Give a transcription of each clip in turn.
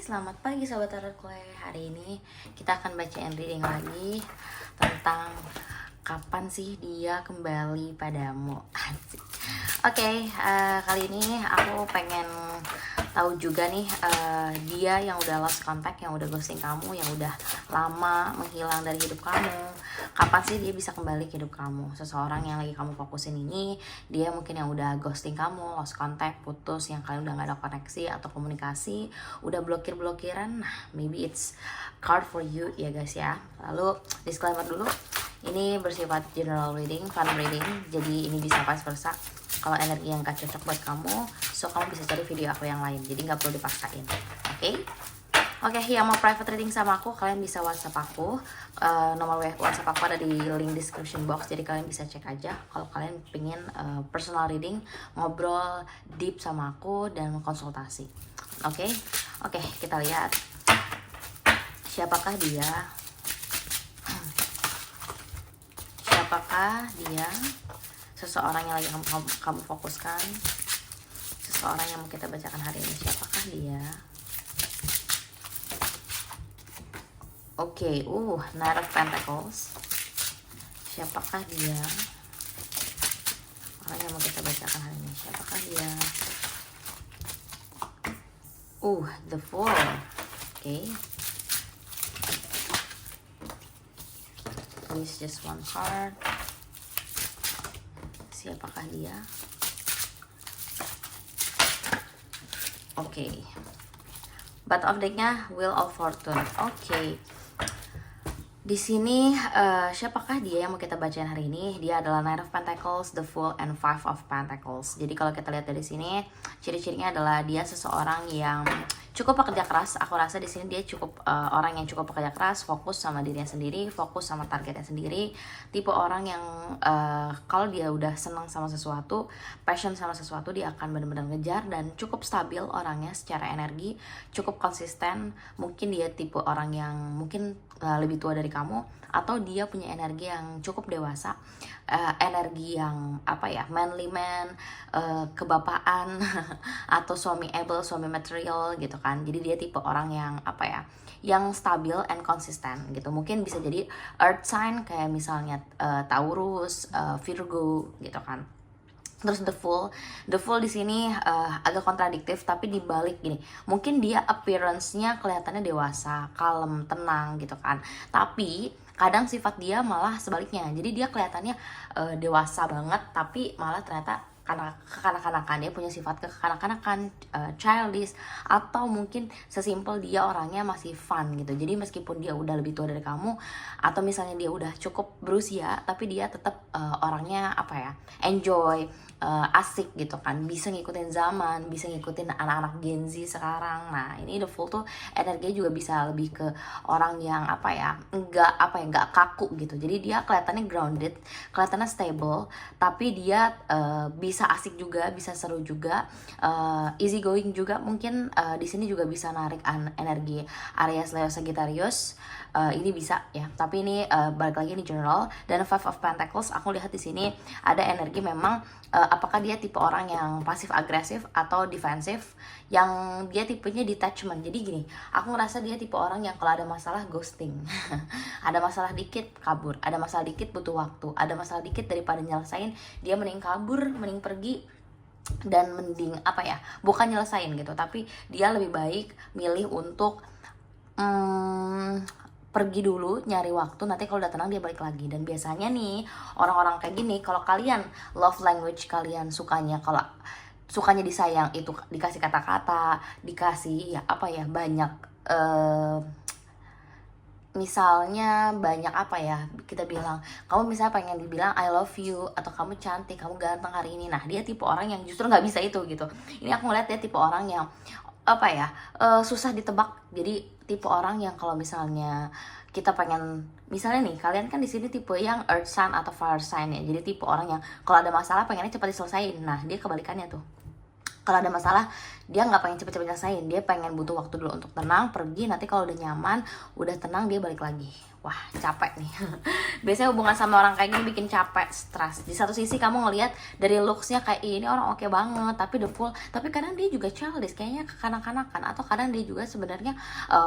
selamat pagi Sobat Oracle. Hari ini kita akan bacain reading lagi tentang kapan sih dia kembali padamu. Asik. Oke, kali ini aku pengen tahu juga nih dia yang udah lost contact, yang udah ghosting kamu, yang udah lama menghilang dari hidup kamu. Kapan sih dia bisa kembali ke hidup kamu? Seseorang yang lagi kamu fokusin ini, dia mungkin yang udah ghosting kamu, lost contact, putus, yang kalian udah gak ada koneksi atau komunikasi, udah blokir-blokiran. Nah, maybe it's card for you ya guys ya. Lalu disclaimer dulu, ini bersifat general reading, fun reading, jadi ini bisa vice versa. Kalau energi yang gak cocok buat kamu, so kamu bisa cari video aku yang lain, jadi gak perlu dipaksain. Oke, yang mau private reading sama aku, kalian bisa WhatsApp aku. Nomor WhatsApp aku ada di link description box, jadi kalian bisa cek aja kalau kalian pengen personal reading, ngobrol deep sama aku dan konsultasi. Oke, kita lihat siapakah dia. Siapakah dia? Seseorang yang lagi kamu fokuskan, seseorang yang mau kita bacakan hari ini. Siapakah dia? Oke, Knight of Pentacles. Siapakah dia? Orang yang mau kita bacakan hari ini. Siapakah dia? The Fool. Oke. Please just one card. Siapakah dia? Oke. Bottom of deck-nya Wheel of Fortune. Oke. Di sini siapakah dia yang mau kita bacain hari ini? Dia adalah Knight of Pentacles, The Fool, and Five of Pentacles. Jadi kalau kita lihat dari sini, ciri-cirinya adalah dia seseorang yang cukup pekerja keras. Aku rasa di sini dia cukup orang yang cukup pekerja keras, fokus sama dirinya sendiri, fokus sama targetnya sendiri. Tipe orang yang kalau dia udah senang sama sesuatu, passion sama sesuatu, dia akan benar-benar ngejar dan cukup stabil orangnya secara energi, cukup konsisten. Mungkin dia tipe orang yang mungkin lebih tua dari kamu, atau dia punya energi yang cukup dewasa, energi yang manly man, kebapaan atau suami able, suami material gitu kan. Jadi dia tipe orang yang yang stabil and konsisten gitu. Mungkin bisa jadi earth sign kayak misalnya Taurus, Virgo gitu kan. Terus The Fool di sini agak kontradiktif, tapi dibalik gini, mungkin dia appearance-nya kelihatannya dewasa, kalem, tenang gitu kan. Tapi kadang sifat dia malah sebaliknya. Jadi dia kelihatannya dewasa banget, tapi malah ternyata karena kekanak-kanakan, dia punya sifat kekanak-kanakan, childish, atau mungkin sesimpel dia orangnya masih fun gitu. Jadi meskipun dia udah lebih tua dari kamu, atau misalnya dia udah cukup berusia, tapi dia tetap orangnya enjoy, asik gitu kan, bisa ngikutin zaman, bisa ngikutin anak-anak Gen Z sekarang. Nah ini The Fool tuh energinya juga bisa lebih ke orang yang nggak kaku gitu. Jadi dia kelihatannya grounded, kelihatannya stable, tapi dia bisa asik juga, bisa seru juga, easy going juga. Mungkin di sini juga bisa narik energi Aries, Leo, Sagittarius. Ini bisa ya, tapi ini balik lagi ini general. Dan Five of Pentacles, aku lihat di sini ada energi memang apakah dia tipe orang yang pasif agresif atau defensif, yang dia tipenya detachment. Jadi gini, aku ngerasa dia tipe orang yang kalau ada masalah ghosting, ada masalah dikit kabur, ada masalah dikit butuh waktu, ada masalah dikit daripada nyelesain, dia mending kabur, mending pergi, dan mending bukan nyelesain gitu, tapi dia lebih baik milih untuk pergi dulu, nyari waktu, nanti kalau udah tenang dia balik lagi. Dan biasanya nih orang-orang kayak gini, kalau kalian love language kalian sukanya, kalau sukanya disayang itu dikasih kata-kata, dikasih banyak misalnya banyak kita bilang, kamu misalnya pengen dibilang I love you, atau kamu cantik, kamu ganteng hari ini. Nah dia tipe orang yang justru nggak bisa itu gitu. Ini aku ngeliat dia tipe orang yang susah ditebak. Jadi tipe orang yang kalau misalnya kita pengen, misalnya nih kalian kan di sini tipe yang earth sign atau fire sign ya. Jadi tipe orang yang kalau ada masalah pengennya cepat diselesaikan. Nah dia kebalikannya tuh. Kalau ada masalah dia nggak pengen cepet-cepet nyelesain, dia pengen butuh waktu dulu untuk tenang, pergi, nanti kalau udah nyaman, udah tenang dia balik lagi. wah capek nih. Biasanya hubungan sama orang kayak gini bikin capek, stres. Di satu sisi kamu ngelihat dari looksnya kayak ini orang oke banget, tapi kadang dia juga childish, kayaknya kekanak-kanakan, atau kadang dia juga sebenarnya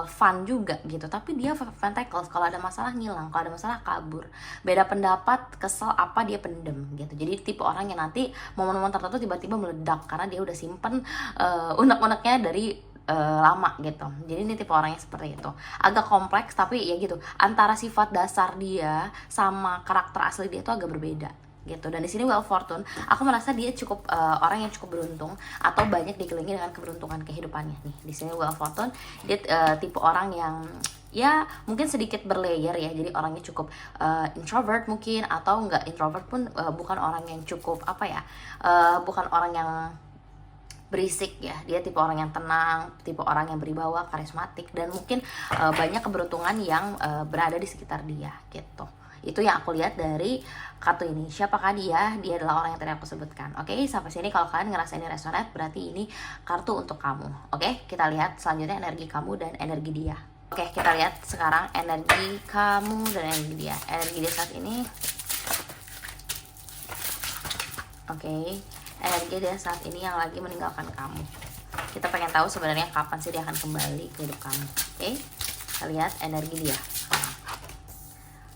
fun juga gitu. Tapi dia pentacles, kalau ada masalah ngilang, kalau ada masalah kabur. Beda pendapat, kesel apa dia pendem gitu. Jadi tipe orang yang nanti momen-momen tertentu tiba-tiba meledak karena dia udah simpen unek-uneknya dari lama gitu. Jadi ini tipe orang yang seperti itu, agak kompleks, tapi ya gitu, antara sifat dasar dia sama karakter asli dia itu agak berbeda gitu. Dan di sini well fortune, aku merasa dia cukup orang yang cukup beruntung atau banyak dikelilingi dengan keberuntungan kehidupannya nih. Di sini well fortune, dia tipe orang yang ya mungkin sedikit berlayer ya, jadi orangnya cukup introvert mungkin, atau enggak introvert pun, bukan orang yang cukup apa ya, bukan orang yang berisik ya. Dia tipe orang yang tenang, tipe orang yang berwibawa, karismatik, dan mungkin banyak keberuntungan yang berada di sekitar dia gitu. Itu yang aku lihat dari kartu ini. Siapakah dia? Dia adalah orang yang tadi aku sebutkan. Oke, sampai sini kalau kalian ngerasa ini resonate, berarti ini kartu untuk kamu. Oke, kita lihat selanjutnya energi kamu dan energi dia. Oke, kita lihat sekarang energi kamu dan energi dia. Energi dia saat ini. Oke, energi dia saat ini yang lagi meninggalkan kamu. Kita pengen tahu sebenarnya kapan sih dia akan kembali ke hidup kamu. Oke, kita lihat energi dia.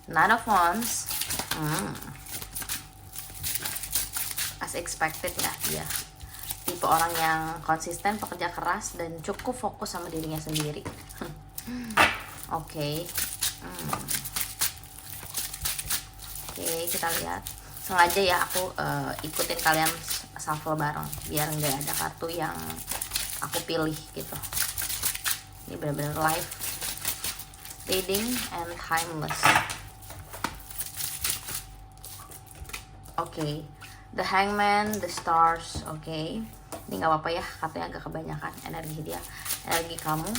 Nine of Wands. As expected ya, dia tipe orang yang konsisten, pekerja keras, dan cukup fokus sama dirinya sendiri. Oke. Oke, kita lihat. Sengaja ya aku ikutin kalian shuffle bareng biar nggak ada kartu yang aku pilih gitu. Ini benar-benar live reading and timeless. Oke, the Hangman, the Stars. Oke, ini nggak apa-apa ya, kartunya agak kebanyakan. Energi dia, energi kamu.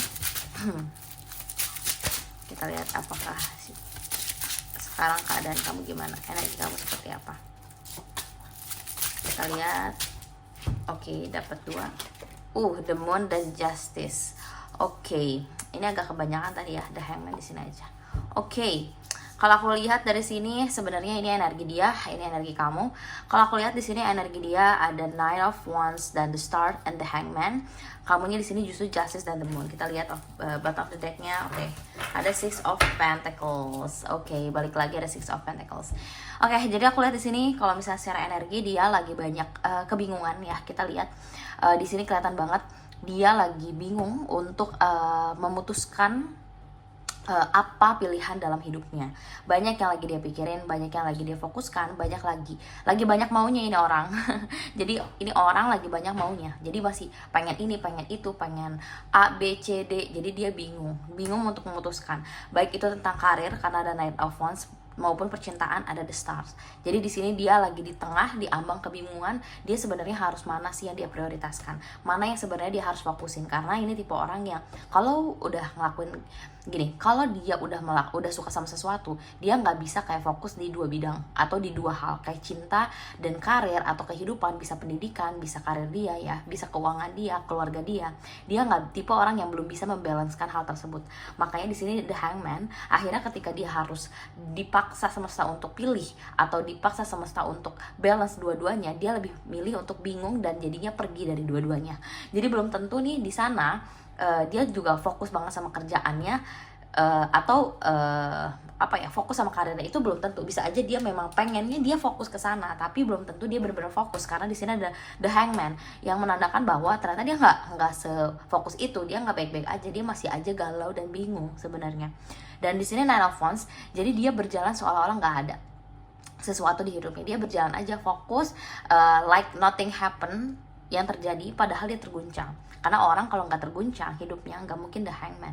Kita lihat apakah sekarang keadaan kamu gimana, energi kamu seperti apa. Kita lihat. Oke, dapat 2. The Moon dan Justice. Oke, ini agak kebanyakan tadi ya, the Hangman di sini aja. Oke. Kalau aku lihat dari sini sebenarnya ini energi dia, ini energi kamu. Kalau aku lihat di sini energi dia ada Nine of Wands dan the Star and the Hangman. Kamunya di sini justru Justice dan the Moon. Kita lihat bottom of the decknya. Oke, ada Six of Pentacles. Oke, balik lagi ada Six of Pentacles. Oke, jadi aku lihat di sini kalau misalnya secara energi dia lagi banyak kebingungan ya. Kita lihat di sini kelihatan banget dia lagi bingung untuk memutuskan apa pilihan dalam hidupnya. Banyak yang lagi dia pikirin, banyak yang lagi dia fokuskan, banyak banyak maunya ini orang. Jadi ini orang lagi banyak maunya, jadi masih pengen ini, pengen itu, pengen A, B, C, D. Jadi dia bingung untuk memutuskan, baik itu tentang karir karena ada Knight of Wands, maupun percintaan ada the Stars. Jadi di sini dia lagi di tengah, di ambang kebingungan. Dia sebenarnya harus mana sih yang dia prioritaskan, mana yang sebenarnya dia harus fokusin. Karena ini tipe orang yang kalau udah ngelakuin gini, kalau dia udah suka sama sesuatu, dia nggak bisa kayak fokus di 2 bidang atau di 2 hal, kayak cinta dan karir atau kehidupan. Bisa pendidikan, bisa karir dia ya, bisa keuangan dia, keluarga dia. Dia nggak, tipe orang yang belum bisa membalancekan hal tersebut. Makanya di sini the Hangman, akhirnya ketika dia harus dipaksa semesta untuk pilih atau dipaksa semesta untuk balance dua-duanya, dia lebih milih untuk bingung dan jadinya pergi dari dua-duanya. Jadi belum tentu nih di sana dia juga fokus banget sama kerjaannya atau fokus sama karirnya. Itu belum tentu. Bisa aja dia memang pengennya dia fokus ke sana, tapi belum tentu dia benar-benar fokus, karena di sini ada the Hangman yang menandakan bahwa ternyata dia nggak sefokus itu, dia nggak baik-baik aja, dia masih aja galau dan bingung sebenarnya. Dan di sini Nine of Wands, jadi dia berjalan seolah-olah nggak ada sesuatu di hidupnya. Dia berjalan aja fokus, like nothing happen yang terjadi, padahal dia terguncang. Karena orang kalau nggak terguncang hidupnya, nggak mungkin the Hangman.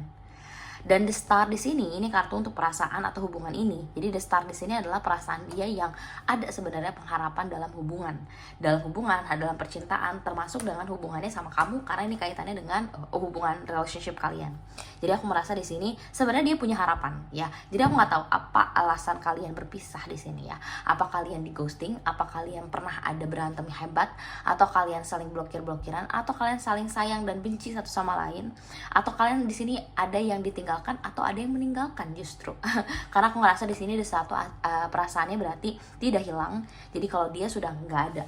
Dan the Star di sini, ini kartu untuk perasaan atau hubungan ini. Jadi the Star di sini adalah perasaan dia yang ada sebenarnya pengharapan dalam hubungan, dalam percintaan, termasuk dengan hubungannya sama kamu, karena ini kaitannya dengan hubungan relationship kalian. Jadi aku merasa di sini sebenarnya dia punya harapan ya. Jadi aku nggak tahu apa alasan kalian berpisah di sini ya. Apa kalian di ghosting, apa kalian pernah ada berantem hebat, atau kalian saling blokir-blokiran, atau kalian saling sayang dan benci satu sama lain, atau kalian di sini ada yang ditinggalkan atau ada yang meninggalkan justru. Karena aku ngerasa di sini ada satu perasaannya berarti tidak hilang. Jadi kalau dia sudah nggak ada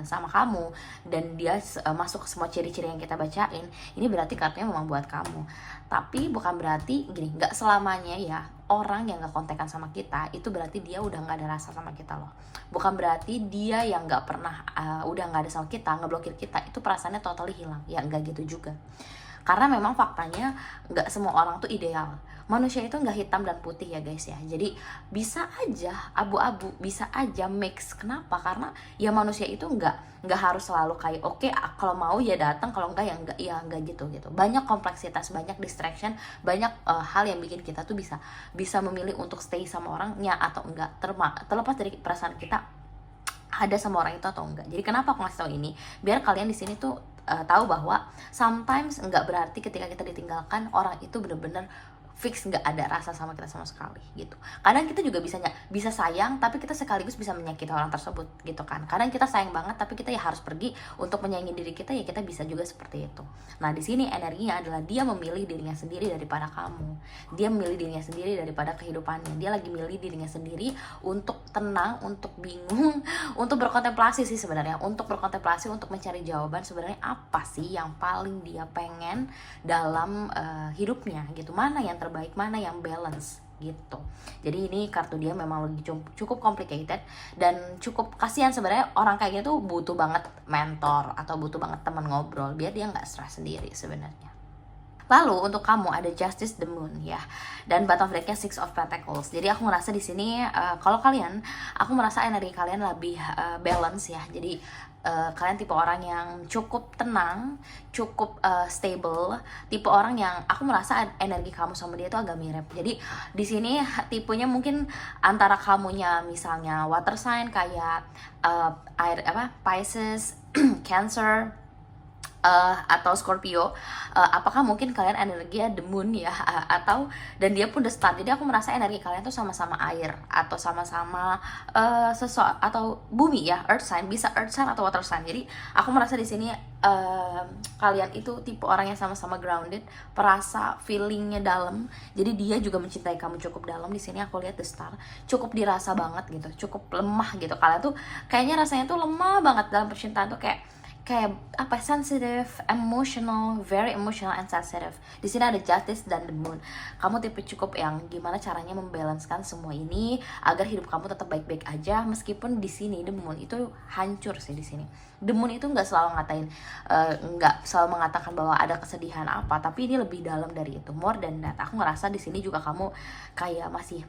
sama kamu dan dia masuk ke semua ciri-ciri yang kita bacain, ini berarti kartunya memang buat kamu. Tapi bukan berarti gini, nggak selamanya ya orang yang nggak kontekan sama kita itu berarti dia udah nggak ada rasa sama kita loh. Bukan berarti dia yang nggak pernah udah nggak ada sama kita, ngeblokir kita, itu perasaannya totally hilang. Ya nggak gitu juga. Karena memang faktanya nggak semua orang tuh ideal. Manusia itu nggak hitam dan putih ya guys ya. Jadi bisa aja abu-abu, bisa aja mix. Kenapa? Karena ya manusia itu nggak harus selalu kayak oke, kalau mau ya datang, kalau enggak ya enggak gitu. Banyak kompleksitas, banyak distraction, banyak hal yang bikin kita tuh bisa memilih untuk stay sama orangnya atau enggak. Terlepas dari perasaan kita ada sama orang itu atau enggak. Jadi kenapa aku ngasih tahu ini? Biar kalian di sini tuh tahu bahwa sometimes enggak berarti ketika kita ditinggalkan orang itu bener-bener fix nggak ada rasa sama kita sama sekali gitu. Kadang kita juga bisa sayang tapi kita sekaligus bisa menyakiti orang tersebut gitu kan. Kadang kita sayang banget tapi kita ya harus pergi untuk menyayangi diri kita, ya kita bisa juga seperti itu. Nah di sini energinya adalah dia memilih dirinya sendiri daripada kamu. Dia memilih dirinya sendiri daripada kehidupannya. Dia lagi milih dirinya sendiri untuk tenang, untuk bingung, untuk berkontemplasi sih sebenarnya. Untuk berkontemplasi, untuk mencari jawaban sebenarnya apa sih yang paling dia pengen dalam hidupnya gitu. Mana yang terbaik, mana yang balance gitu. Jadi ini kartu dia memang lagi cukup complicated dan cukup kasihan sebenarnya. Orang kayak gitu tuh butuh banget mentor atau butuh banget teman ngobrol biar dia nggak stres sendiri sebenarnya. Lalu untuk kamu ada Justice, the Moon ya, dan bottom of decknya Six of Pentacles. Jadi aku ngerasa di sini kalau kalian, aku merasa energi kalian lebih balance ya. Jadi kalian tipe orang yang cukup tenang, cukup stable, tipe orang yang aku merasa energi kamu sama dia itu agak mirip. Jadi di sini tipenya mungkin antara kamunya misalnya water sign kayak Pisces, Cancer, atau Scorpio, apakah mungkin kalian energinya the moon ya, atau dan dia pun the star. Jadi aku merasa energi kalian tuh sama-sama air atau sama-sama sesuatu atau bumi ya, earth sign, bisa earth sign atau water sign. Jadi aku merasa di sini kalian itu tipe orang yang sama-sama grounded, perasa feelingnya dalam. Jadi dia juga mencintai kamu cukup dalam. Di sini aku lihat the star, cukup dirasa banget gitu, cukup lemah gitu. Kalian tuh kayaknya rasanya tuh lemah banget dalam percintaan tuh, kayak apa, sensitive, emotional, very emotional and sensitive. Di sini ada Justice dan the Moon. Kamu tipe cukup yang gimana caranya membalancekan semua ini agar hidup kamu tetap baik-baik aja, meskipun di sini the Moon itu hancur sih. Di sini the Moon itu nggak selalu nggak selalu mengatakan bahwa ada kesedihan apa, tapi ini lebih dalam dari itu, more than that. Aku ngerasa di sini juga kamu kayak masih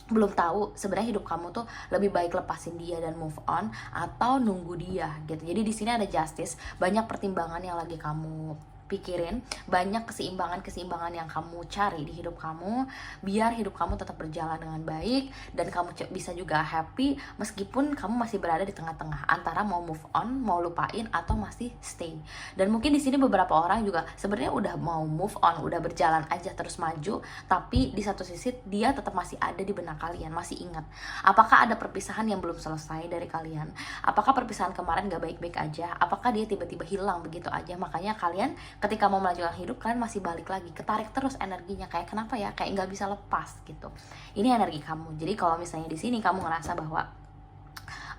belum tahu sebenarnya hidup kamu tuh lebih baik lepasin dia dan move on atau nunggu dia gitu. Jadi di sini ada Justice, banyak pertimbangan yang lagi kamu pikirin, banyak keseimbangan yang kamu cari di hidup kamu biar hidup kamu tetap berjalan dengan baik dan kamu bisa juga happy meskipun kamu masih berada di tengah-tengah antara mau move on, mau lupain, atau masih stay. Dan mungkin di sini beberapa orang juga sebenarnya udah mau move on, udah berjalan aja terus maju, tapi di satu sisi dia tetap masih ada di benak kalian, masih ingat apakah ada perpisahan yang belum selesai dari kalian, apakah perpisahan kemarin gak baik-baik aja, apakah dia tiba-tiba hilang begitu aja. Makanya kalian ketika mau melanjutkan hidup, kalian masih balik lagi, ketarik terus energinya, kayak kenapa ya, kayak nggak bisa lepas gitu. Ini energi kamu. Jadi kalau misalnya di sini kamu ngerasa bahwa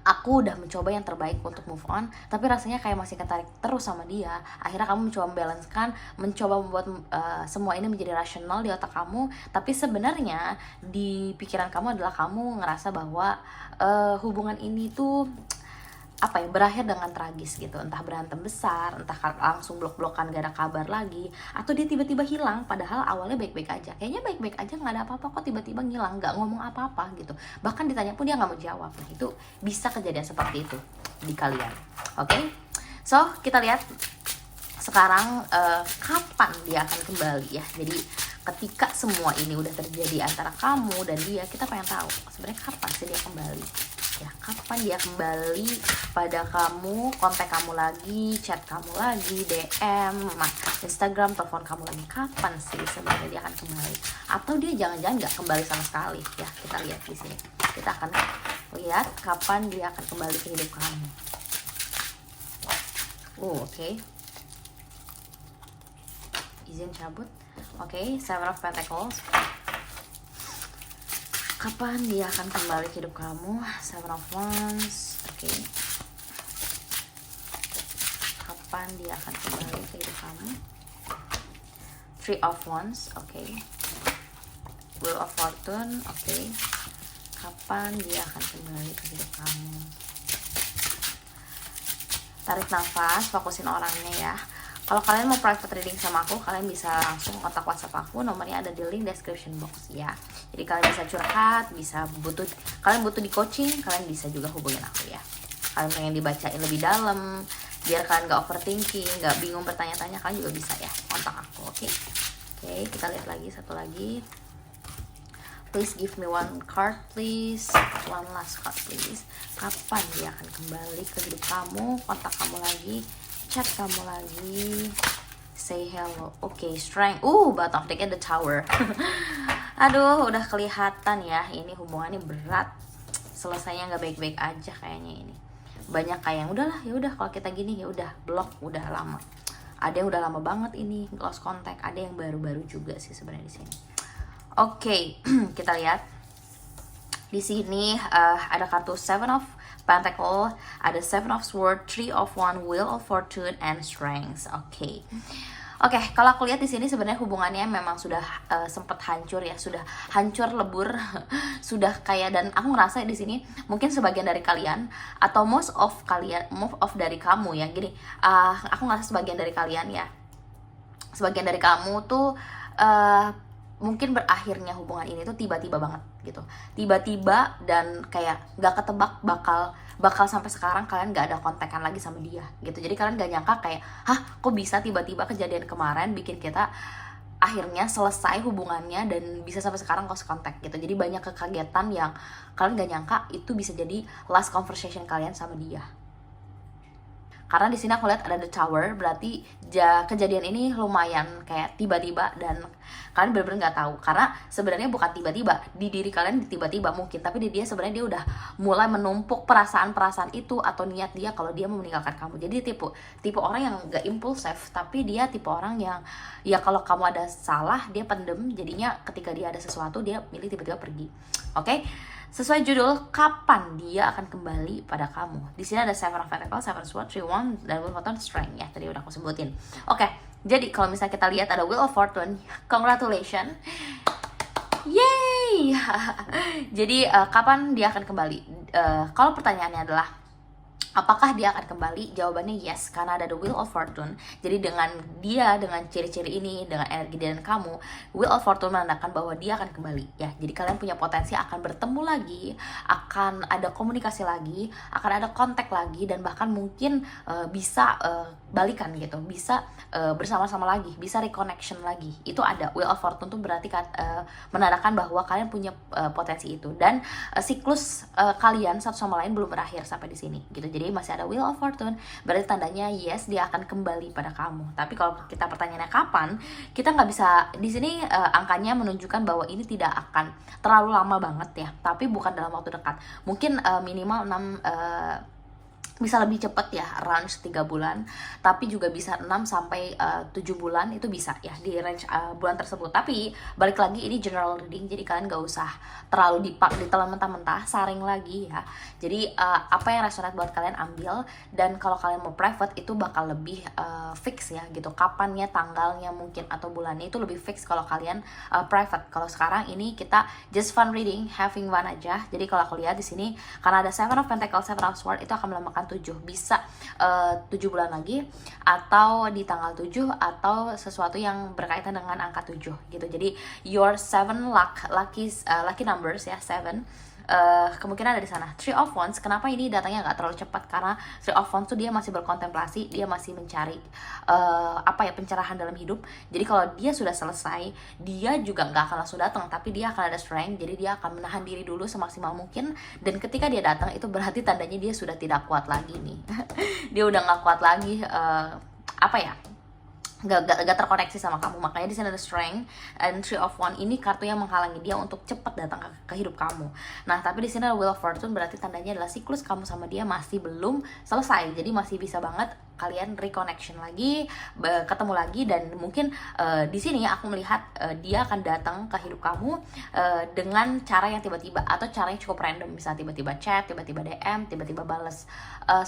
aku udah mencoba yang terbaik untuk move on, tapi rasanya kayak masih ketarik terus sama dia, akhirnya kamu mencoba membalancekan, mencoba membuat semua ini menjadi rasional di otak kamu, tapi sebenarnya di pikiran kamu adalah kamu ngerasa bahwa hubungan ini tuh berakhir dengan tragis gitu, entah berantem besar, entah langsung blok-blokan gak ada kabar lagi, atau dia tiba-tiba hilang padahal awalnya baik-baik aja, kayaknya baik-baik aja nggak ada apa-apa kok, tiba-tiba ngilang, nggak ngomong apa-apa gitu, bahkan ditanya pun dia nggak mau jawab. Nah, itu bisa kejadian seperti itu di kalian. Oke? So kita lihat sekarang kapan dia akan kembali ya. Jadi ketika semua ini udah terjadi antara kamu dan dia, kita pengen tahu sebenarnya kapan sih dia kembali. ya. Kapan dia kembali pada kamu, kontak kamu lagi, chat kamu lagi, DM, Instagram, telepon kamu lagi. Kapan sih sebenarnya dia akan kembali? Atau dia jangan-jangan nggak kembali sama sekali ya. Kita lihat di sini. Kita akan lihat kapan dia akan kembali ke hidup kamu. Oke. Izin cabut. Oke, Seven of Pentacles. Kapan dia akan kembali ke hidup kamu? Seven of Wands. Oke. Kapan dia akan kembali ke hidup kamu? Three of Wands. Oke. Wheel of Fortune. Oke. Kapan dia akan kembali ke hidup kamu? Tarik nafas, fokusin orangnya ya. Kalau kalian mau private reading sama aku, kalian bisa langsung kontak WhatsApp aku, nomornya ada di link description box ya. Jadi kalian bisa curhat, kalian butuh di coaching, kalian bisa juga hubungin aku ya. Kalian pengen dibacain lebih dalam, biar kalian gak overthinking, gak bingung bertanya-tanya, kalian juga bisa ya kontak aku, oke? Oke, kita lihat lagi satu lagi. Please give me one card please. One last card please. Kapan dia akan kembali ke hidup kamu, kontak kamu lagi, chat kamu lagi, say hello. Oke, strength. Bottom of the deck, the Tower. Aduh, udah kelihatan ya, ini hubungannya berat. Selesainya nggak baik-baik aja kayaknya ini. Banyak kayak yang udahlah, ya udah kalau kita gini ya udah block, udah lama. Ada yang udah lama banget ini lost contact, ada yang baru-baru juga sih sebenarnya di sini. Oke, kita lihat. Di sini ada kartu Seven of Pentacle, ada Seven of Swords, Three of Wands, Wheel of Fortune, and Strength. Oke, kalau aku lihat di sini sebenarnya hubungannya memang sudah sempat hancur ya, sudah hancur lebur, sudah kayak, dan aku ngerasa di sini mungkin sebagian dari kalian atau most of dari kamu ya, gini, aku ngerasa sebagian dari kalian ya, sebagian dari kamu tuh mungkin berakhirnya hubungan ini tuh tiba-tiba banget gitu, tiba-tiba, dan kayak gak ketebak bakal sampai sekarang kalian gak ada kontekan lagi sama dia gitu. Jadi kalian gak nyangka kayak, kok bisa tiba-tiba kejadian kemarin bikin kita akhirnya selesai hubungannya dan bisa sampai sekarang lost contact gitu. Jadi banyak kekagetan yang kalian gak nyangka itu bisa jadi last conversation kalian sama dia. Karena di sini aku lihat ada the Tower, berarti kejadian ini lumayan kayak tiba-tiba dan kalian benar-benar nggak tahu. Karena sebenarnya bukan tiba-tiba, di diri kalian tiba-tiba mungkin, tapi di dia sebenarnya dia udah mulai menumpuk perasaan-perasaan itu atau niat dia kalau dia mau meninggalkan kamu. Jadi tipe orang yang nggak impulsif, tapi dia tipe orang yang ya kalau kamu ada salah dia pendem, jadinya ketika dia ada sesuatu dia milih tiba-tiba pergi. Oke? Sesuai judul, kapan dia akan kembali pada kamu. Di sini ada Seven of Pentacles, Seven of Swords, Three of Wands, dan Wheel of Fortune, Strength ya. Tadi udah aku sebutin. Oke, jadi kalau misalnya kita lihat ada Wheel of Fortune, congratulations. Yay! Jadi kapan dia akan kembali? Kalau pertanyaannya adalah apakah dia akan kembali? Jawabannya yes, karena ada the Wheel of Fortune. Jadi dengan ciri-ciri ini, dengan energi dan kamu, Wheel of Fortune menandakan bahwa dia akan kembali ya. Jadi kalian punya potensi akan bertemu lagi, akan ada komunikasi lagi, akan ada kontak lagi, dan bahkan mungkin bisa balikan gitu, bisa bersama-sama lagi, bisa reconnection lagi. Itu ada Wheel of Fortune tuh berarti menandakan bahwa kalian punya potensi itu, dan siklus kalian satu sama lain belum berakhir sampai di sini gitu. Jadi masih ada Wheel of Fortune, berarti tandanya yes, dia akan kembali pada kamu. Tapi kalau kita pertanyaannya kapan, kita nggak bisa di sini. Angkanya menunjukkan bahwa ini tidak akan terlalu lama banget ya, tapi bukan dalam waktu dekat. Mungkin minimal 6 bisa lebih cepat ya, range 3 bulan, tapi juga bisa 6 sampai 7 bulan itu bisa ya di range bulan tersebut. Tapi balik lagi ini general reading, jadi kalian gak usah terlalu ditelan mentah-mentah, saring lagi ya. Jadi apa yang resonate buat kalian ambil, dan kalau kalian mau private itu bakal lebih fix ya gitu, kapannya, tanggalnya mungkin atau bulannya itu lebih fix kalau kalian private. Kalau sekarang ini kita just fun reading, having fun aja. Jadi kalau aku lihat di sini karena ada Seven of Pentacles, Seven of Swords, itu akan melambangkan 7, bisa 7 bulan lagi, atau di tanggal 7, atau sesuatu yang berkaitan dengan angka 7 gitu. Jadi your 7 lucky numbers ya, 7 kemungkinan ada di sana. Three of Wands, kenapa ini datangnya nggak terlalu cepat? Karena Three of Wands tuh dia masih berkontemplasi, dia masih mencari pencerahan dalam hidup. Jadi kalau dia sudah selesai, dia juga nggak akan langsung datang, tapi dia akan ada strength. Jadi dia akan menahan diri dulu semaksimal mungkin, dan ketika dia datang itu berarti tandanya dia sudah tidak kuat lagi nih. Dia udah nggak kuat lagi, gak terkoneksi sama kamu. Makanya di sini ada strength, and Three of Wands ini kartu yang menghalangi dia untuk cepat datang ke hidup kamu. Nah, tapi di sini ada Wheel of Fortune, berarti tandanya adalah siklus kamu sama dia masih belum selesai. Jadi masih bisa banget kalian reconnection lagi, ketemu lagi, dan mungkin di sini aku melihat dia akan datang ke hidup kamu dengan cara yang tiba-tiba atau cara yang cukup random, misalnya tiba-tiba chat, tiba-tiba DM, tiba-tiba balas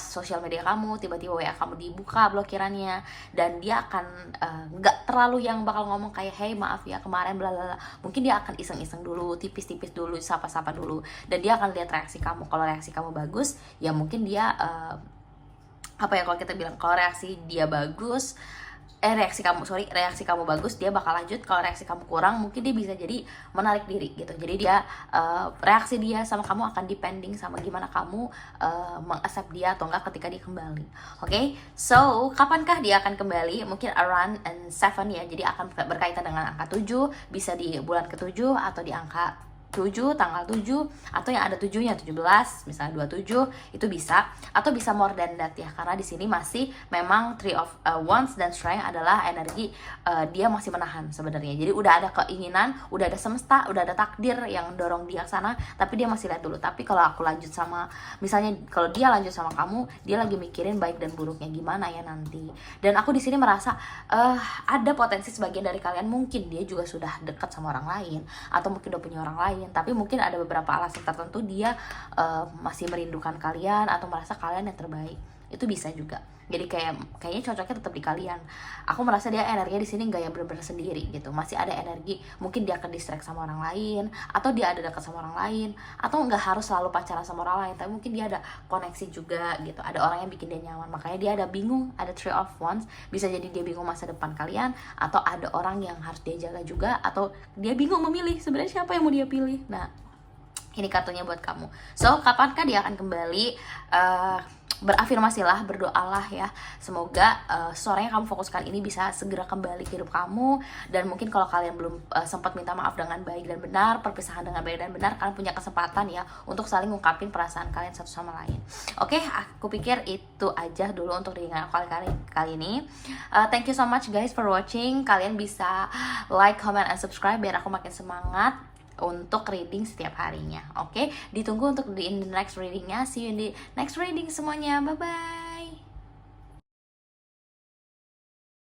sosial media kamu, tiba-tiba WA kamu dibuka blokirannya, dan dia akan nggak terlalu yang bakal ngomong kayak hey maaf ya kemarin bla bla bla. Mungkin dia akan iseng-iseng dulu, tipis-tipis dulu, sapa-sapa dulu, dan dia akan lihat reaksi kamu. Kalau reaksi kamu bagus, ya mungkin dia kalau kita bilang kalau reaksi dia bagus, reaksi kamu bagus, dia bakal lanjut. Kalau reaksi kamu kurang, mungkin dia bisa jadi menarik diri gitu. Jadi dia reaksi dia sama kamu akan depending sama gimana kamu meng-accept dia atau enggak ketika dia kembali. Oke? So, kapankah dia akan kembali? Mungkin around 7 ya. Jadi akan berkaitan dengan angka 7, bisa di bulan ke-7 atau di angka 7, tanggal 7, atau yang ada 7-nya 17, misalnya 27, itu bisa, atau bisa more than that ya, karena di sini masih memang Three of Wands dan Strength adalah energi dia masih menahan sebenarnya. Jadi udah ada keinginan, udah ada semesta, udah ada takdir yang dorong dia ke sana, tapi dia masih lihat dulu. Tapi kalau aku lanjut sama, misalnya kalau dia lanjut sama kamu, dia lagi mikirin baik dan buruknya gimana ya nanti. Dan aku di sini merasa ada potensi sebagian dari kalian mungkin dia juga sudah dekat sama orang lain, atau mungkin udah punya orang lain, tapi mungkin ada beberapa alasan tertentu dia masih merindukan kalian atau merasa kalian yang terbaik. Itu bisa juga. Jadi kayaknya cocoknya tetap di kalian. Aku merasa dia energinya di sini nggak yang benar-benar sendiri gitu. Masih ada energi, mungkin dia akan distract sama orang lain, atau dia ada dekat sama orang lain, atau nggak harus selalu pacaran sama orang lain, tapi mungkin dia ada koneksi juga gitu. Ada orang yang bikin dia nyaman, makanya dia ada bingung. Ada Three of Wands, bisa jadi dia bingung masa depan kalian, atau ada orang yang harus dia jaga juga, atau dia bingung memilih sebenarnya siapa yang mau dia pilih. Nah, ini kartunya buat kamu. So, kapankah dia akan kembali? Berafirmasilah, berdoalah ya, semoga sore yang kamu fokuskan ini bisa segera kembali ke hidup kamu. Dan mungkin kalau kalian belum sempat minta maaf dengan baik dan benar, perpisahan dengan baik dan benar, kalian punya kesempatan ya untuk saling ngungkapin perasaan kalian satu sama lain. Oke, aku pikir itu aja dulu untuk reading aku kali ini. Thank you so much guys for watching. Kalian bisa like, comment, and subscribe biar aku makin semangat untuk reading setiap harinya. Oke, ditunggu untuk di next readingnya. See you in the next reading semuanya. Bye bye.